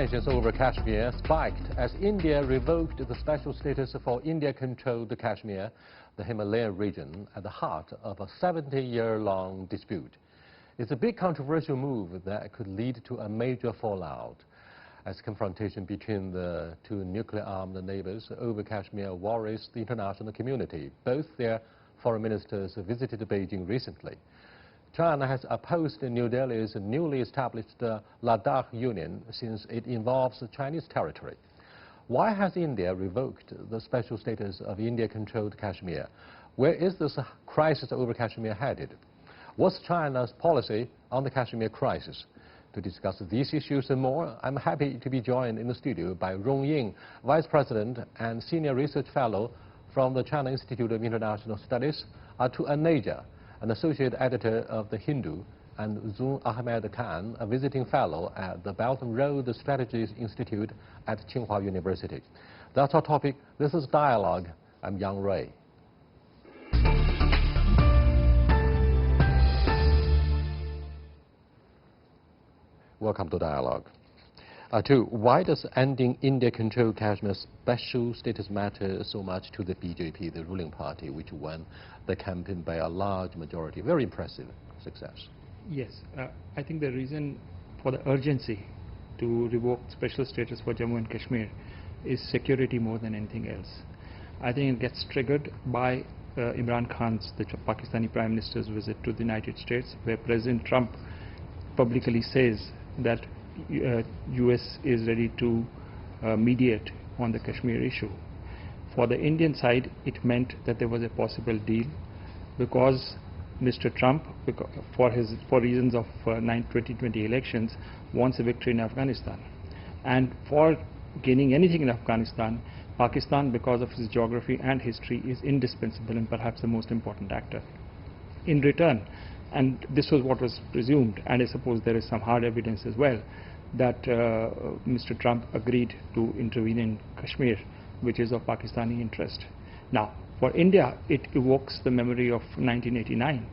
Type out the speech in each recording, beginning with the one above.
Tensions over Kashmir spiked as India revoked the special status for India-controlled Kashmir, the Himalayan region, at the heart of a 70-year-long dispute. It's a big controversial move that could lead to a major fallout, as confrontation between the two nuclear-armed neighbors over Kashmir worries the international community. Both their foreign ministers visited Beijing recently. China has opposed New Delhi's newly established Ladakh Union since it involves Chinese territory. Why has India revoked the special status of India-controlled Kashmir? Where is this crisis over Kashmir headed? What's China's policy on the Kashmir crisis? To discuss these issues and more, I'm happy to be joined in the studio by Rong Ying, Vice President and Senior Research Fellow from the China Institute of International Studies, to Anaja, an associate editor of The Hindu, and Zun Ahmed Khan, a visiting fellow at the Belt and Road Strategies Institute at Tsinghua University. That's our topic. This is Dialogue. I'm Yang Rui. Welcome to Dialogue. Why does ending India-controlled Kashmir special status matter so much to the BJP, the ruling party, which won the campaign by a large majority? Very impressive success. Yes, I think the reason for the urgency to revoke special status for Jammu and Kashmir is security more than anything else. I think it gets triggered by Imran Khan's, the Pakistani Prime Minister's visit to the United States, where President Trump publicly says that US is ready to mediate on the Kashmir issue. For the Indian side, it meant that there was a possible deal because Mr. Trump, for reasons of 2020 elections, wants a victory in Afghanistan. And for gaining anything in Afghanistan, Pakistan, because of its geography and history, is indispensable and perhaps the most important actor. In return, and this was what was presumed, and I suppose there is some hard evidence as well, that Mr. Trump agreed to intervene in Kashmir, which is of Pakistani interest. Now, for India, it evokes the memory of 1989.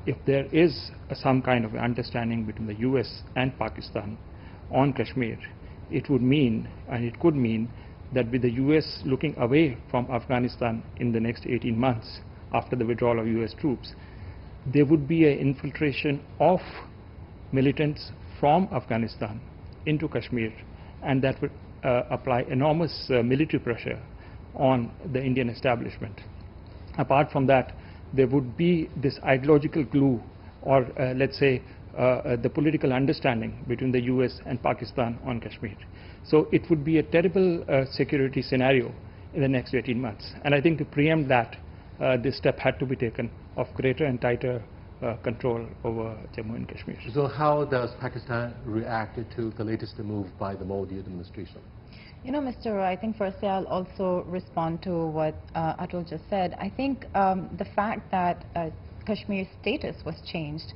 If there is some kind of understanding between the US and Pakistan on Kashmir, it would mean, and it could mean, that with the US looking away from Afghanistan in the next 18 months after the withdrawal of US troops, there would be an infiltration of militants from Afghanistan into Kashmir, and that would apply enormous military pressure on the Indian establishment. Apart from that, there would be this ideological glue, or let's say the political understanding between the US and Pakistan on Kashmir. So it would be a terrible security scenario in the next 18 months. And I think to preempt that, this step had to be taken of greater and tighter control over Jammu and Kashmir. So how does Pakistan react to the latest move by the Modi administration? You know, Mr. Roy, I think firstly I'll also respond to what Atul just said. I think the fact that Kashmir's status was changed,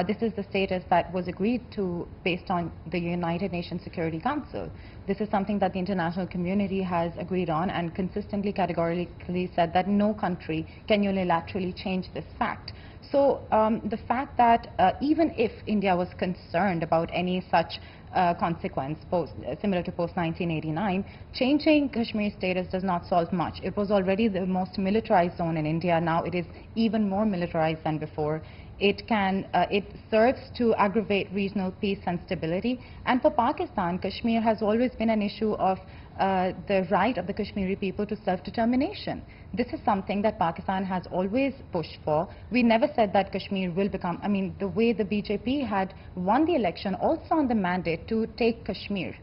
this is the status that was agreed to based on the United Nations Security Council. This is something that the international community has agreed on and consistently, categorically said that no country can unilaterally change this fact. So the fact that even if India was concerned about any such consequence similar to post-1989, changing Kashmir's status does not solve much. It was already the most militarized zone in India. Now it is even more militarized than before. It serves to aggravate regional peace and stability. And for Pakistan, Kashmir has always been an issue of the right of the Kashmiri people to self-determination. This is something that Pakistan has always pushed for. We never said that Kashmir will become, I mean, the way the BJP had won the election also on the mandate to take Kashmir.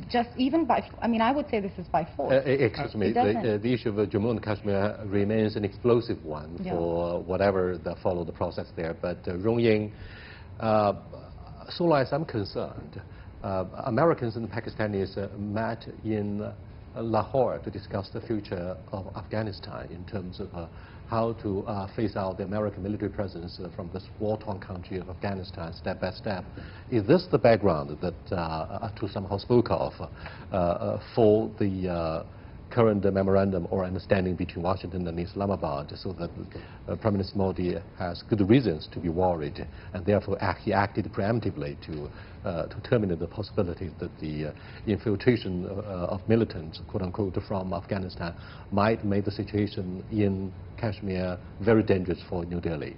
Just even by, I mean, I would say this is by force. Excuse me, the issue of Jammu and Kashmir remains an explosive one for whatever follow the process there. But Rong Ying, so long as I'm concerned, Americans and Pakistanis met in Lahore to discuss the future of Afghanistan in terms of how to phase out the American military presence from this war-torn country of Afghanistan step by step. Is this the background that Atul somehow spoke of for the current memorandum or understanding between Washington and Islamabad, so that Prime Minister Modi has good reasons to be worried, and therefore he acted preemptively to terminate the possibility that the infiltration of militants, quote-unquote, from Afghanistan might make the situation in Kashmir very dangerous for New Delhi.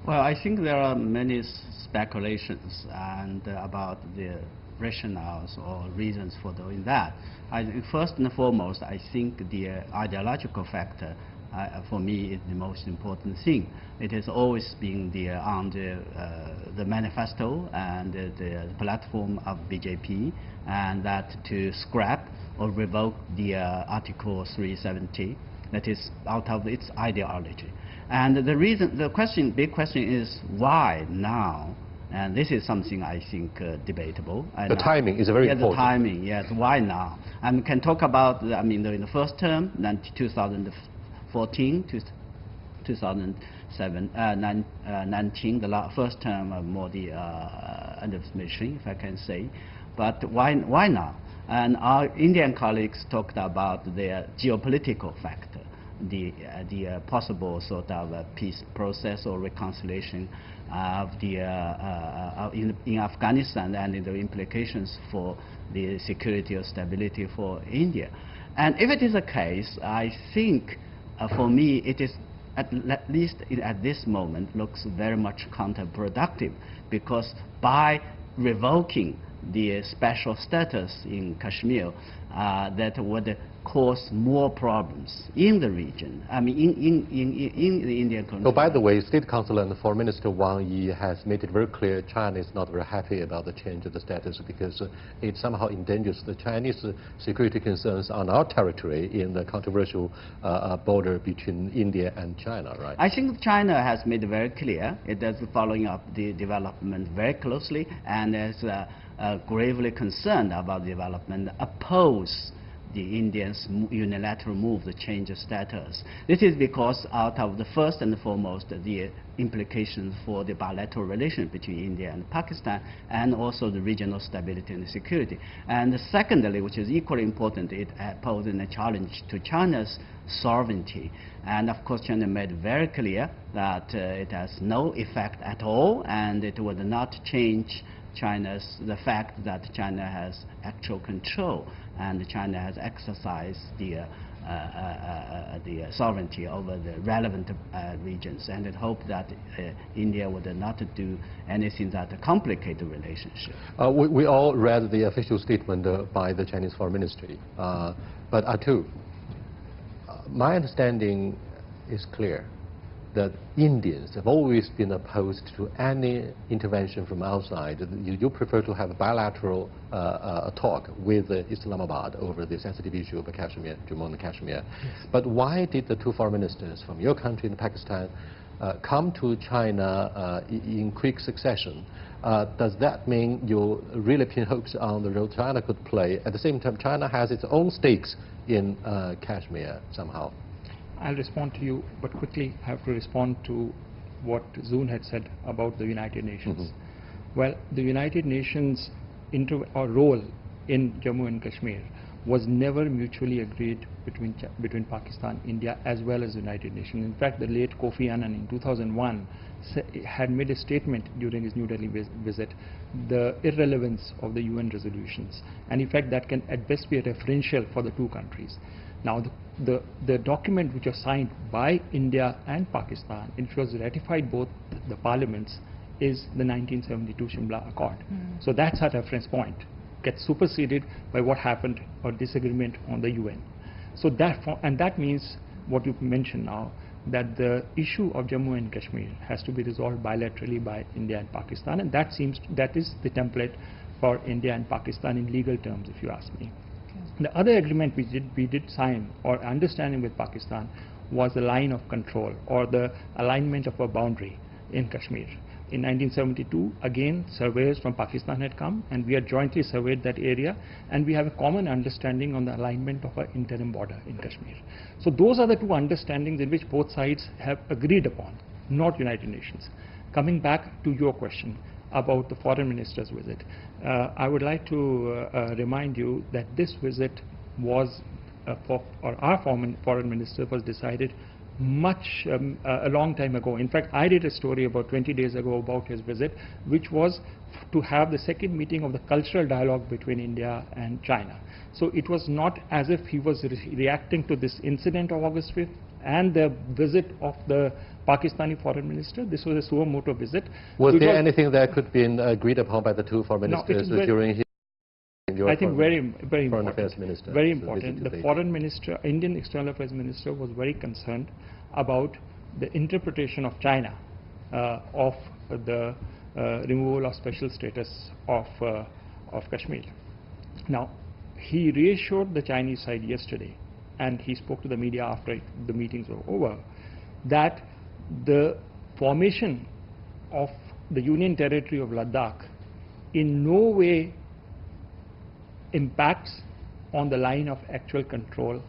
Well, I think there are many speculations about the rationales or reasons for doing that. First and foremost, I think the ideological factor for me is the most important thing. It has always been on the manifesto and the platform of BJP, and that to scrap or revoke the Article 370, that is out of its ideology. And the reason, big question is why now? And this is something I think debatable. The timing is very important. The timing, yes. Why now? And we can talk about, in the first term, 2014 to 2019, the first term of Modi administration, if I can say. But why now? And our Indian colleagues talked about the geopolitical factor, the possible sort of peace process or reconciliation of in Afghanistan, and the implications for the security or stability for India. And if it is a case, I think for me it is at least at this moment looks very much counterproductive, because by revoking the special status in Kashmir, that would cause more problems in the region. In the Indian country. Oh, by the way, State Councilor and Foreign Minister Wang Yi has made it very clear China is not very happy about the change of the status, because it somehow endangers the Chinese security concerns on our territory in the controversial border between India and China, right? I think China has made it very clear it is following up the development very closely, and is gravely concerned about the development, oppose the Indians' unilateral move to change of status. This is because out of the first and foremost the implications for the bilateral relation between India and Pakistan, and also the regional stability and security. And secondly, which is equally important, it poses a challenge to China's sovereignty. And of course, China made very clear that it has no effect at all, and it would not change the fact that China has actual control, and China has exercised the sovereignty over the relevant regions, and it hoped that India would not do anything that complicate the relationship. We all read the official statement by the Chinese Foreign Ministry, but Atul, my understanding is clear that Indians have always been opposed to any intervention from outside. You prefer to have a bilateral talk with Islamabad over the sensitive issue of Kashmir, Jammu and Kashmir. Yes. But why did the two foreign ministers from your country and Pakistan come to China in quick succession? Does that mean you really pin hopes on the role China could play? At the same time, China has its own stakes in Kashmir somehow. I'll respond to you, but quickly have to respond to what Zoon had said about the United Nations. Mm-hmm. Well, the United Nations role in Jammu and Kashmir was never mutually agreed between Pakistan, India, as well as the United Nations. In fact, the late Kofi Annan in 2001 had made a statement during his New Delhi visit, the irrelevance of the UN resolutions, and in fact that can at best be a referential for the two countries. Now, the document which was signed by India and Pakistan, which was ratified both the parliaments, is the 1972 Shimla Accord. So that's our reference point. Gets superseded by what happened or disagreement on the UN. So that means what you mentioned now, that the issue of Jammu and Kashmir has to be resolved bilaterally by India and Pakistan, and that is the template for India and Pakistan in legal terms, if you ask me. The other agreement we did sign or understanding with Pakistan was the line of control or the alignment of a boundary in Kashmir. In 1972, again, surveyors from Pakistan had come, and we had jointly surveyed that area, and we have a common understanding on the alignment of an interim border in Kashmir. So those are the two understandings in which both sides have agreed upon, not United Nations. Coming back to your question about the foreign minister's visit, I would like to remind you that this visit was our foreign minister was decided a long time ago. In fact, I did a story about 20 days ago about his visit, which was to have the second meeting of the cultural dialogue between India and China. So it was not as if he was reacting to this incident of August 5th and the visit of the Pakistani foreign minister. This was a suo motu visit. Was there anything that could be agreed upon by the two foreign ministers during his? I think very foreign important. Affairs Minister, very important. The foreign minister, Indian External Affairs Minister, was very concerned about the interpretation of China of the removal of special status of Kashmir. Now, he reassured the Chinese side yesterday, and he spoke to the media after the meetings were over, that the formation of the Union territory of Ladakh in no way impacts on the line of actual control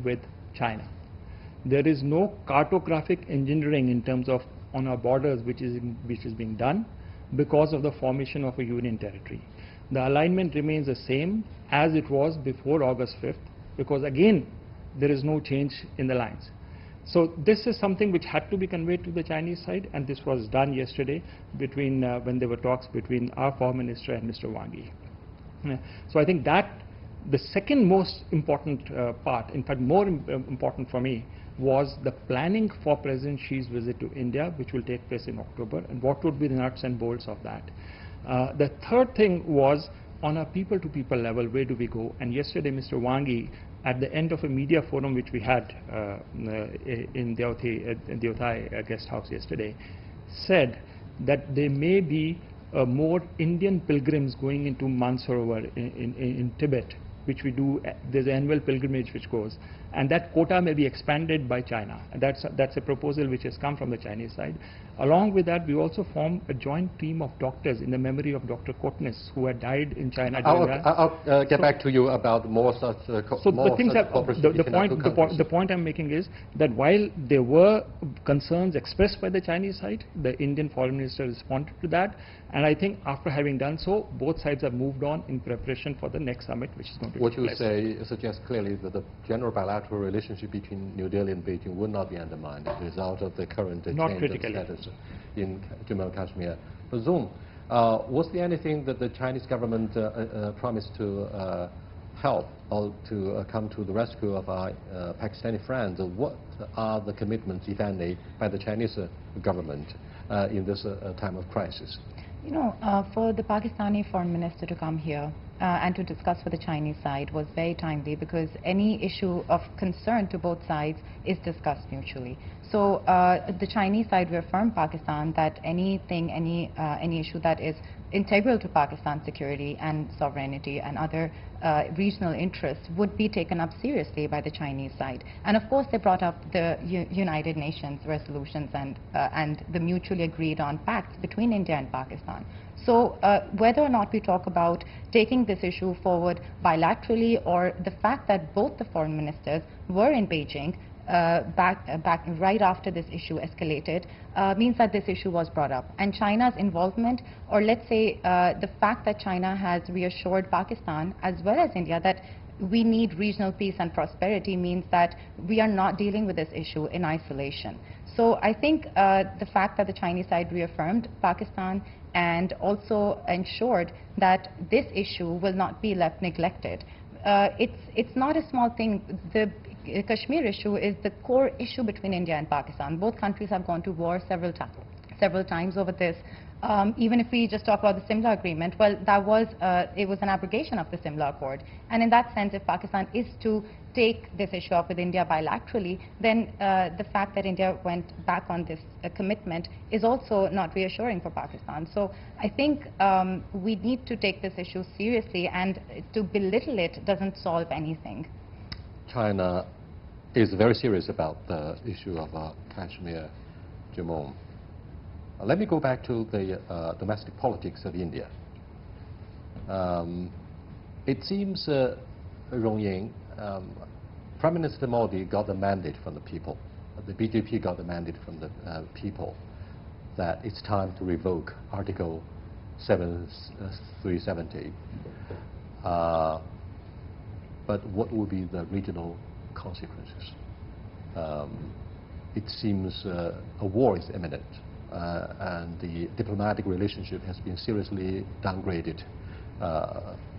with China. There is no cartographic engineering in terms of on our borders which is being done because of the formation of a Union territory. The alignment remains the same as it was before August 5th, because again there is no change in the lines. So this is something which had to be conveyed to the Chinese side, and this was done yesterday between when there were talks between our foreign minister and Mr. Wang Yi. So I think that the second most important part, in fact more important for me, was the planning for President Xi's visit to India, which will take place in October, and what would be the nuts and bolts of that. The third thing was on a people-to-people level, where do we go? And yesterday Mr. Wang Yi, at the end of a media forum which we had in the Othai guest house yesterday, said that there may be more Indian pilgrims going into Mansarovar in Tibet, which we do. There's an annual pilgrimage which goes, and that quota may be expanded by China. And that's a proposal which has come from the Chinese side. Along with that, we also formed a joint team of doctors in the memory of Dr. Kotnis, who had died in China. I'll get back to you about more such the point I'm making is that while there were concerns expressed by the Chinese side, the Indian foreign minister responded to that, and I think after having done so, both sides have moved on in preparation for the next summit, which is going to take place. What you say suggests clearly that the general bilateral relationship between New Delhi and Beijing would not be undermined as a result of the current change of status in Jammu and Kashmir. But Zoom, was there anything that the Chinese government promised to help or to come to the rescue of our Pakistani friends? What are the commitments, if any, by the Chinese government in this time of crisis? You know, for the Pakistani foreign minister to come here and to discuss with the Chinese side was very timely, because any issue of concern to both sides is discussed mutually. So the Chinese side reaffirmed Pakistan that any issue that is integral to Pakistan's security and sovereignty and other regional interests would be taken up seriously by the Chinese side. And of course they brought up the United Nations resolutions and the mutually agreed on pacts between India and Pakistan. So whether or not we talk about taking this issue forward bilaterally, or the fact that both the foreign ministers were in Beijing back right after this issue escalated, means that this issue was brought up. And China's involvement, or let's say the fact that China has reassured Pakistan as well as India that we need regional peace and prosperity, means that we are not dealing with this issue in isolation. So I think the fact that the Chinese side reaffirmed Pakistan and also ensured that this issue will not be left neglected. It's not a small thing. The Kashmir issue is the core issue between India and Pakistan. Both countries have gone to war several times over this. Even if we just talk about the Simla Agreement, well, it was an abrogation of the Simla Accord. And in that sense, if Pakistan is to take this issue up with India bilaterally, then the fact that India went back on this commitment is also not reassuring for Pakistan. So I think we need to take this issue seriously, and to belittle it doesn't solve anything. China is very serious about the issue of Kashmir, Jammu. Let me go back to the domestic politics of India. It seems Rong Ying, Prime Minister Modi got the mandate from the people. The BJP got the mandate from the people that it's time to revoke Article 370. 370 but what will be the regional consequences? It seems a war is imminent, and the diplomatic relationship has been seriously downgraded,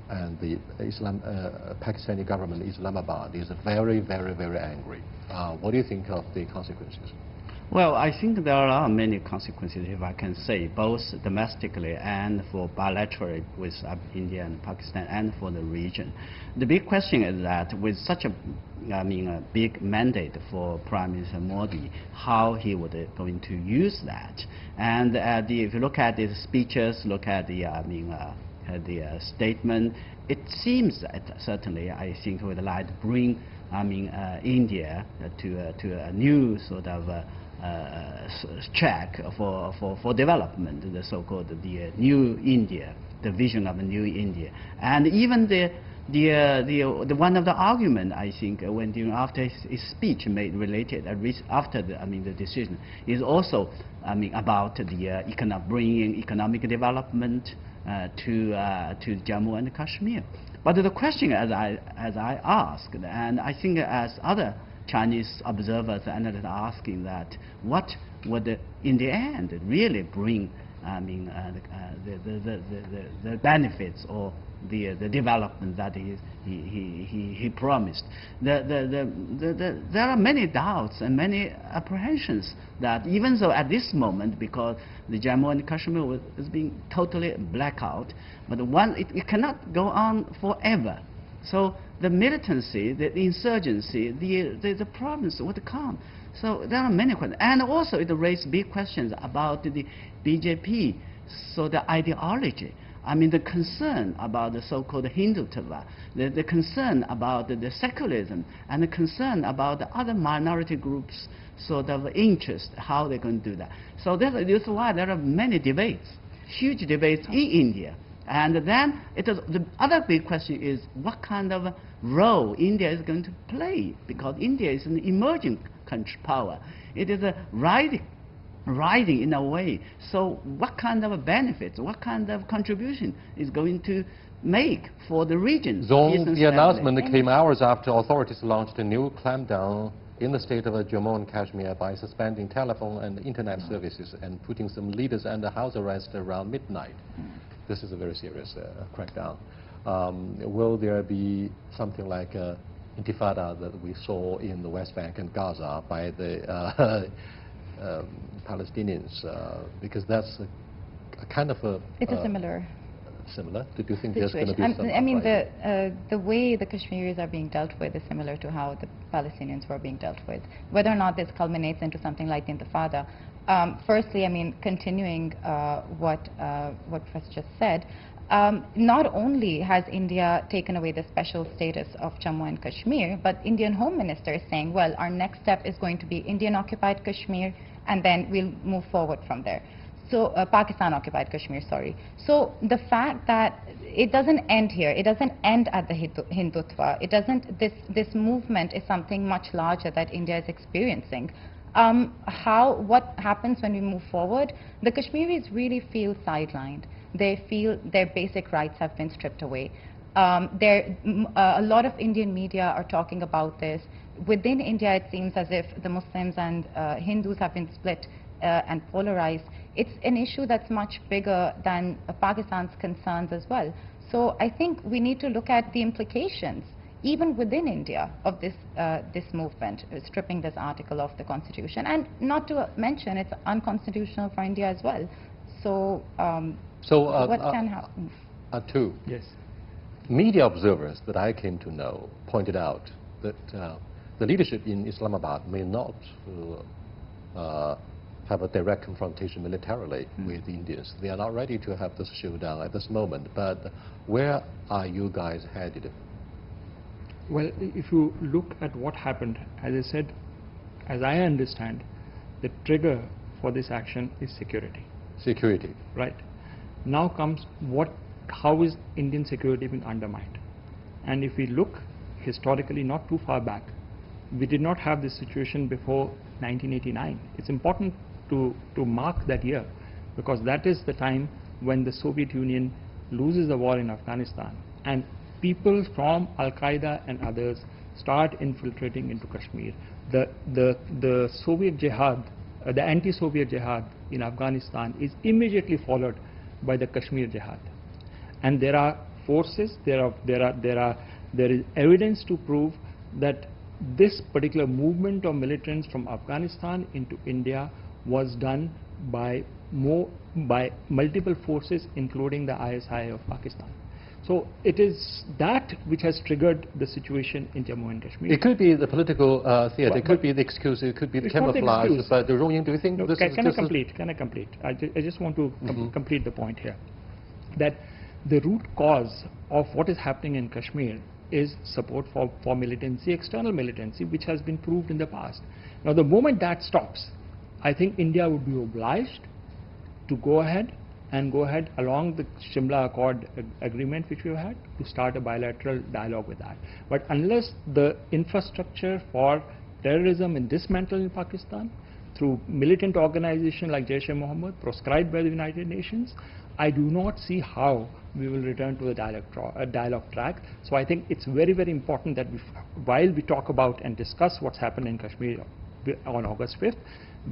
and the Pakistani government, Islamabad, is very, very, very angry. What do you think of the consequences? Well, I think there are many consequences, if I can say, both domestically and for bilaterally with India and Pakistan and for the region. The big question is that with such a big mandate for Prime Minister Modi, how he would going to use that. And if you look at his speeches, look at the statement, it seems that certainly I think would like to bring India to a new sort of track for development, the so-called the new India, the vision of a new India. And even the one of the argument, I think, when after his speech made related after the decision, is also about the bringing economic development to Jammu and Kashmir. But the question, as I asked, and I think as other Chinese observers and analysts are asking, that what would in the end really bring the benefits or the development that he promised. There are many doubts and many apprehensions that even though at this moment, because the Jammu and Kashmir is being totally blackout, but it cannot go on forever. So the militancy, the insurgency, the problems would come. So there are many questions. And also it raised big questions about the BJP, so the ideology. The concern about the so-called Hindutva, the concern about the secularism, and the concern about the other minority groups' sort of interest, how they're going to do that. So that's why there are many debates, huge debates in India. And then the other big question is what kind of role India is going to play, because India is an emerging country power. It is a riding in a way. So what kind of benefits, what kind of contribution is going to make for the region? So the announcement came hours after authorities launched a new clampdown in the state of Jammu and Kashmir by suspending telephone and internet services and putting some leaders under house arrest around midnight. This is a very serious crackdown. Will there be something like intifada that we saw in the West Bank and Gaza by the Palestinians? Because that's a kind of a... It's a similar... Similar? Did you think situation. There's going to be some the way the Kashmiris are being dealt with is similar to how the Palestinians were being dealt with. Whether or not this culminates into something like the Intifada, firstly, continuing what Professor just said, not only has India taken away the special status of Jammu and Kashmir, but Indian Home Minister is saying, well, our next step is going to be Indian-occupied Kashmir, and then we'll move forward from there. So Pakistan-occupied Kashmir, sorry. So the fact that it doesn't end here, it doesn't end at the Hindutva. It doesn't. This movement is something much larger that India is experiencing. What happens when we move forward? The Kashmiris really feel sidelined. They feel their basic rights have been stripped away. A lot of Indian media are talking about this. Within India, it seems as if the Muslims and Hindus have been split and polarized. It's an issue that's much bigger than Pakistan's concerns as well. So I think we need to look at the implications, even within India, of this movement, stripping this article of the constitution. And not to mention, it's unconstitutional for India as well. So, what can happen? Two. Yes. Media observers that I came to know pointed out that the leadership in Islamabad may not have a direct confrontation militarily with the Indians. They are not ready to have this showdown at this moment. But where are you guys headed? Well, if you look at what happened, as I said, as I understand, the trigger for this action is security. Security. Right. Now comes how is Indian security being undermined? And if we look historically not too far back, we did not have this situation before 1989. It's important to mark that year, because that is the time when the Soviet Union loses the war in Afghanistan, and people from Al-Qaeda and others start infiltrating into Kashmir, the Soviet jihad, the anti-Soviet jihad in Afghanistan is immediately followed by the Kashmir jihad. And there are forces, there is evidence to prove that this particular movement of militants from Afghanistan into India was done by multiple forces, including the ISI of Pakistan. So it is that which has triggered the situation in Jammu and Kashmir. It could be the political theater, it could be the excuse, it could be the camouflage, but the Rong Yin, do you think this is... Can I complete? I just want to complete the point here. That the root cause of what is happening in Kashmir is support for militancy, external militancy, which has been proved in the past. Now, the moment that stops, I think India would be obliged to go ahead along the Shimla Accord agreement which we have had, to start a bilateral dialogue with that. But unless the infrastructure for terrorism is dismantled in Pakistan through militant organization like Jaish-e-Mohammed proscribed by the United Nations, I do not see how we will return to the dialogue track. So I think it's very, very important that while we talk about and discuss what's happened in Kashmir on August 5th,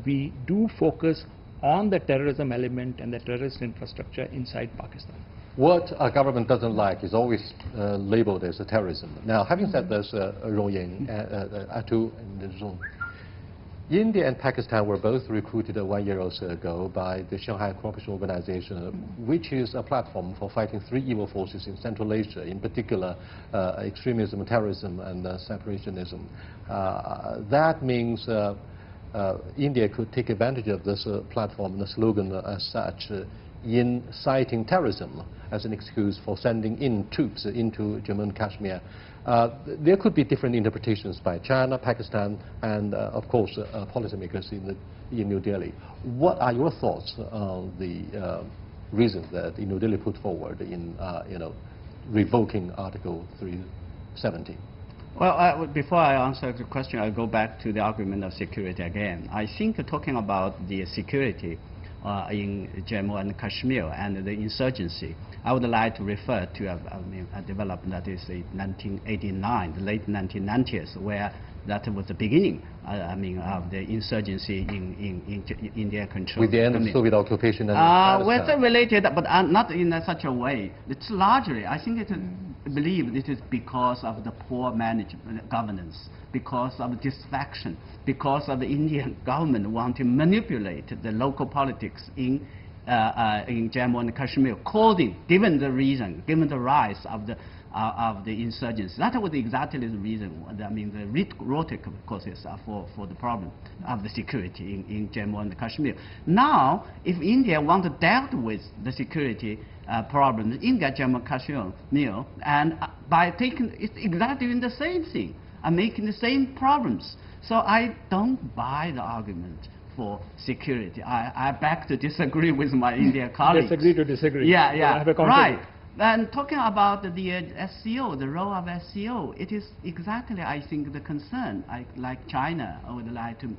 we do focus on the terrorism element and the terrorist infrastructure inside Pakistan. What our government doesn't like is always labeled as a terrorism. Now, having said this, Rong Yin, Atul and Zong, India and Pakistan were both recruited 1 year or so ago by the Shanghai Cooperation Organization, which is a platform for fighting three evil forces in Central Asia, in particular extremism, terrorism, and separationism. That means India could take advantage of this platform and the slogan as such in citing terrorism as an excuse for sending in troops into Jammu and Kashmir. There could be different interpretations by China, Pakistan, and of course policymakers in New Delhi. What are your thoughts on the reasons that New Delhi put forward in revoking Article 370? Well, before I answer the question, I'll go back to the argument of security again. I think talking about the security in Jammu and Kashmir and the insurgency, I would like to refer to a development that is in 1989, the late 1990s, where that was the beginning of the insurgency in India-controlled. With the end of Soviet occupation and well, related, but not in such a way. It's largely, I think it believe it is because of the poor management, governance, because of disaffection, because of the Indian government want to manipulate the local politics in Jammu and Kashmir, given the reason, given the rise of the insurgency. That was exactly the reason, the root causes for the problem of the security in Jammu and Kashmir. Now, if India want to deal with the security problems in Jammu and Kashmir, and by taking it's exactly doing the same thing and making the same problems. So I don't buy the argument for security. I beg to disagree with my Indian colleagues. Disagree to disagree. Yeah, right. And talking about the SCO, the role of SCO, it is exactly, I think, the concern like China would like to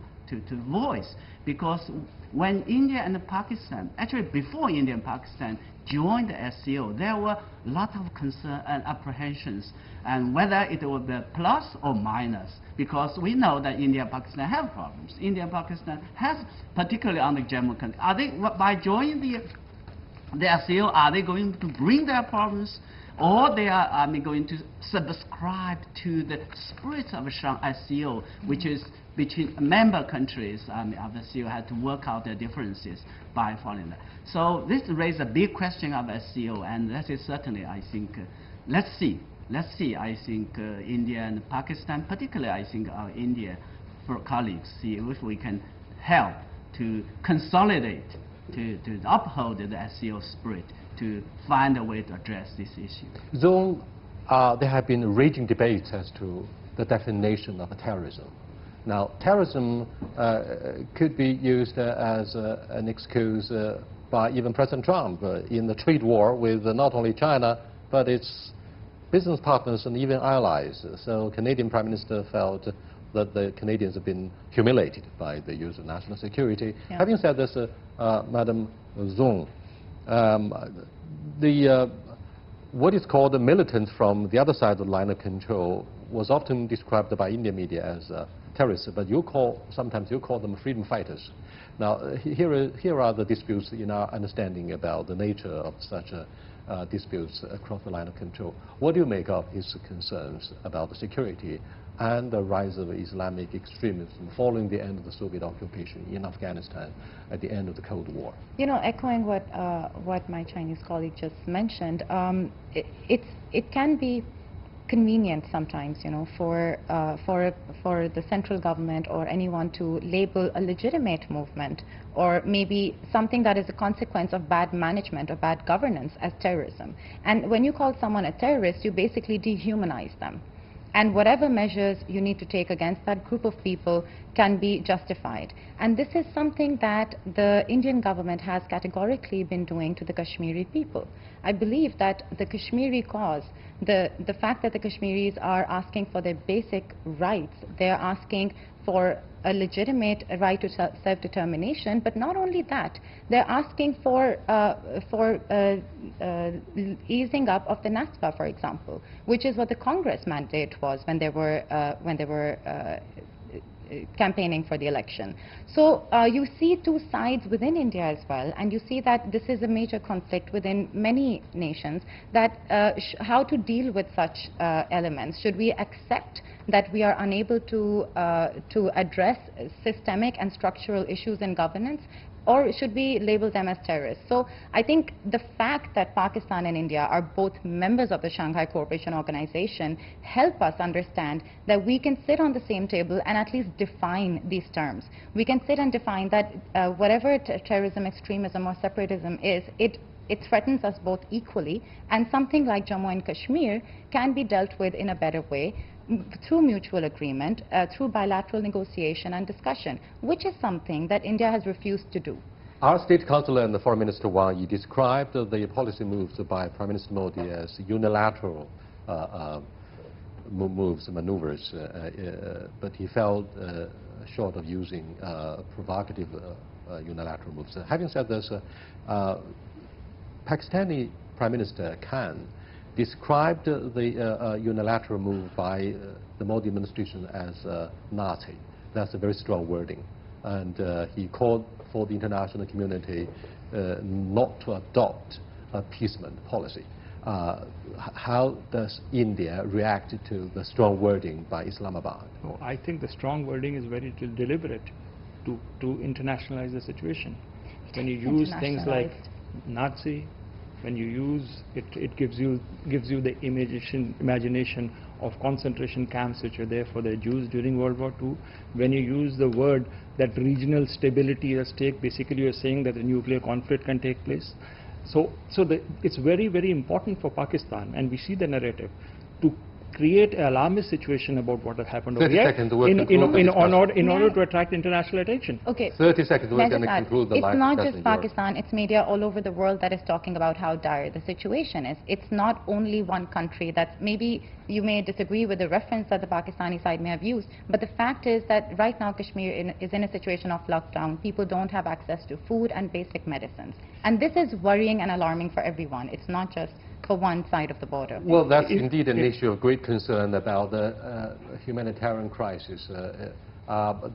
voice. Because when India and Pakistan, actually before India and Pakistan joined the SCO, there were a lot of concern and apprehensions, and whether it would be plus or minus, because we know that India and Pakistan have problems. India and Pakistan has, particularly on the Jammu country, are they, by joining the SCO, are they going to bring their problems, or they are going to subscribe to the spirit of SCO, which is between member countries of the SCO had to work out their differences by following that. So this raises a big question of SCO, and that is certainly, I think, let's see, I think India and Pakistan, particularly I think our India colleagues, see if we can help to consolidate, to uphold the SCO spirit, to find a way to address this issue. Though there have been raging debates as to the definition of terrorism. Now, terrorism could be used as an excuse by even President Trump in the trade war with not only China, but its business partners and even allies. So Canadian Prime Minister felt that the Canadians have been humiliated by the use of national security. Yeah. Having said this, Madam Zong, the what is called the militants from the other side of the line of control was often described by Indian media as terrorists, but sometimes you call them freedom fighters. Now, here are the disputes in our understanding about the nature of such disputes across the line of control. What do you make of his concerns about the security and the rise of Islamic extremism following the end of the Soviet occupation in Afghanistan at the end of the Cold War? You know, echoing what my Chinese colleague just mentioned, it can be convenient sometimes, you know, for the central government or anyone to label a legitimate movement or maybe something that is a consequence of bad management or bad governance as terrorism. And when you call someone a terrorist, you basically dehumanize them. And whatever measures you need to take against that group of people can be justified. And this is something that the Indian government has categorically been doing to the Kashmiri people. I believe that the Kashmiri cause, the fact that the Kashmiris are asking for their basic rights, they're asking for a legitimate right to self-determination, but not only that, they're asking for easing up of the NASPA, for example, which is what the Congress mandate was when they were campaigning for the election. So you see two sides within India as well, and you see that this is a major conflict within many nations, that how to deal with such elements. Should we accept that we are unable to address systemic and structural issues in governance, or should we label them as terrorists? So I think the fact that Pakistan and India are both members of the Shanghai Cooperation Organization help us understand that we can sit on the same table and at least define these terms. We can sit and define that whatever terrorism, extremism or separatism is, it threatens us both equally, and something like Jammu and Kashmir can be dealt with in a better way through mutual agreement, through bilateral negotiation and discussion, which is something that India has refused to do. Our State Councillor and the Foreign Minister Wang Yi described the policy moves by Prime Minister Modi as unilateral maneuvers, but he fell short of using provocative unilateral moves. Having said this, Pakistani Prime Minister Khan described the unilateral move by the Modi administration as Nazi. That's a very strong wording. And he called for the international community not to adopt a appeasement policy. How does India react to the strong wording by Islamabad? Oh, I think the strong wording is very deliberate to internationalize the situation. When you use things like Nazi, when you use it, it gives you the imagination of concentration camps which were there for the Jews during World War II. When you use the word that regional stability is at stake, basically you're saying that a nuclear conflict can take place. So it's very, very important for Pakistan, and we see the narrative, to create an alarmist situation about what has happened over here in order to attract international attention. Okay. 30 seconds, we're going to conclude the live It's not just Pakistan, it's media all over the world that is talking about how dire the situation is. It's not only one country. That's maybe you may disagree with the reference that the Pakistani side may have used, but the fact is that right now Kashmir is in a situation of lockdown. People don't have access to food and basic medicines. And this is worrying and alarming for everyone. It's not just for one side of the border. Well, that's indeed an issue of great concern about the humanitarian crisis. The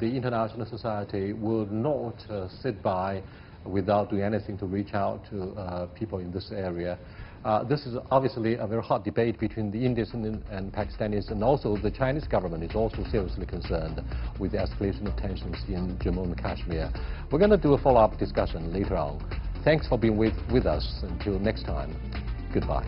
international society will not sit by without doing anything to reach out to people in this area. This is obviously a very hot debate between the Indians and Pakistanis, and also the Chinese government is also seriously concerned with the escalation of tensions in Jammu and Kashmir. We're going to do a follow-up discussion later on. Thanks for being with us. Until next time, goodbye.